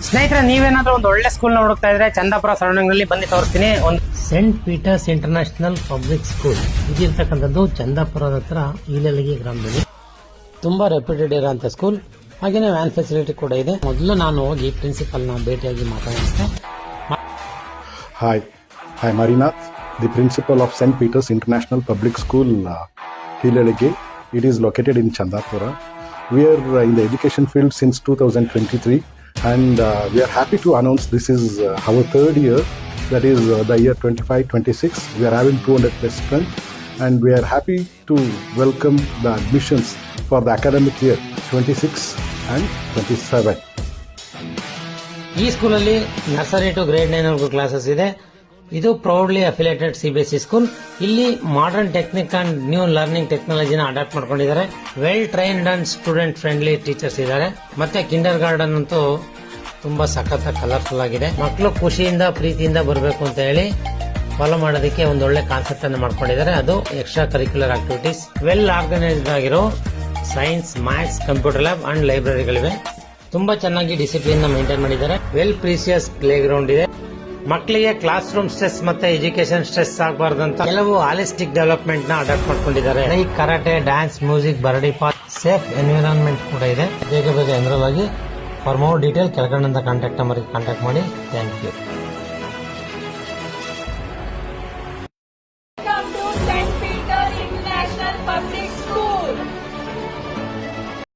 ಸ್ನೇಹಿತರೆ, ನೀವೇನಾದ್ರೂ ಒಂದು ಒಳ್ಳೆ ಸ್ಕೂಲ್ ನ ಹುಡುಕ್ತಾ ಇದ್ರೆ ಚಂದಾಪುರ ಸರೌಂಡಿಂಗ್ ಬನ್ನಿ ತೋರಿಸ್ತೀನಿ. ಒಂದು saint Peter's international public school ಇದಿರ್ತಕ್ಕಂಥದ್ದು ಚಂದಾಪುರದ ಹತ್ರ ಈಲಲಗಿ ಗ್ರಾಮದಲ್ಲಿ. ತುಂಬಾ ರೆಪ್ಯೂಟೆಡ್ ಇರೋಂಥ ಸ್ಕೂಲ್. ಹಾಗೇನೆ ವ್ಯಾನ್ ಫೆಸಿಲಿಟಿ ಕೂಡ ಇದೆ. ಮೊದಲು ನಾನು ಹೋಗಿ ಪ್ರಿನ್ಸಿಪಲ್ ನ ಭೇಟಿಯಾಗಿ ಮಾತಾಡಿಸಿದೆ. Hi, Marinath, the principal of St. Peter's International Public School, Hilalagi. It is located in Chandapura. We are in the education field since 2023, and we are happy to announce this is our third year, that is the year 25-26. We are having 200 plus strength, and we are happy to welcome the admissions for the academic year 26 and 27. ಈ ಸ್ಕೂಲಲ್ಲಿ nursery to grade 9 ವರೆಗೂ classes ಇದೆ. ಇದು proudly affiliated CBSE school. ಇಲ್ಲಿ modern technique and new learning ಟೆಕ್ನಾಲಜಿನ adapt ಮಾಡ್ಕೊಂಡಿದ್ದಾರೆ. Well trained and student friendly teachers ಇದ್ದಾರೆ. ಮತ್ತೆ ಕಿಂಡರ್ ಗಾರ್ಡನ್ ಅಂತೂ ತುಂಬಾ ಸಖತ್ ಕಲರ್ಫುಲ್ ಆಗಿದೆ. ಮಕ್ಕಳು ಖುಷಿಯಿಂದ ಪ್ರೀತಿಯಿಂದ ಬರಬೇಕು ಅಂತ ಹೇಳಿ ಫಾಲೋ ಮಾಡೋದಕ್ಕೆ ಒಂದು ಒಳ್ಳೆ ಕಾನ್ಸೆಪ್ಟ್ ಅನ್ನು ಮಾಡ್ಕೊಂಡಿದ್ದಾರೆ. ಅದು extra curricular activities. Well organised ಆಗಿರೋ science, maths, computer lab and ಲೈಬ್ರರಿಗಳಿವೆ. ತುಂಬಾ ಚೆನ್ನಾಗಿ ಡಿಸಿಪ್ಲಿನ್ ನ ಮೇಂಟೈನ್ ಮಾಡಿದ್ದಾರೆ. ವೆಲ್ ಪ್ರೀಸಿಯಸ್ ಪ್ಲೇ ಗ್ರೌಂಡ್ ಇದೆ. ಮಕ್ಕಳಿಗೆ ಕ್ಲಾಸ್ ರೂಮ್ ಸ್ಟ್ರೆಸ್ ಮತ್ತೆ ಎಜುಕೇಶನ್ ಸ್ಟ್ರೆಸ್ ಆಗಬಾರ್ದಂತ ಕೆಲವು ಹಾಲಿಸ್ಟಿಕ್ ಡೆವಲಪ್ಮೆಂಟ್ ನ ಅಡಾಪ್ಟ್ ಮಾಡ್ಕೊಂಡಿದ್ದಾರೆ. ಲೈಕ್ ಕರಾಟೆ, ಡ್ಯಾನ್ಸ್, ಮ್ಯೂಸಿಕ್, ಬರಡಿ ಪಾರ್ಕ್, ಸೇಫ್ ಎನ್ವಿರಾನ್ಮೆಂಟ್ ಕೂಡ ಇದೆ. ಬೇಗ ಎನ್ರೋಲ್ ಆಗಿ. ಫಾರ್ ಮೋರ್ ಡೀಟೇಲ್ ಕೆಳಗಡೆ ಕಾಂಟ್ಯಾಕ್ಟ್ ನಂಬರ್ಗೆ ಕಾಂಟ್ಯಾಕ್ಟ್ ಮಾಡಿ. Thank you.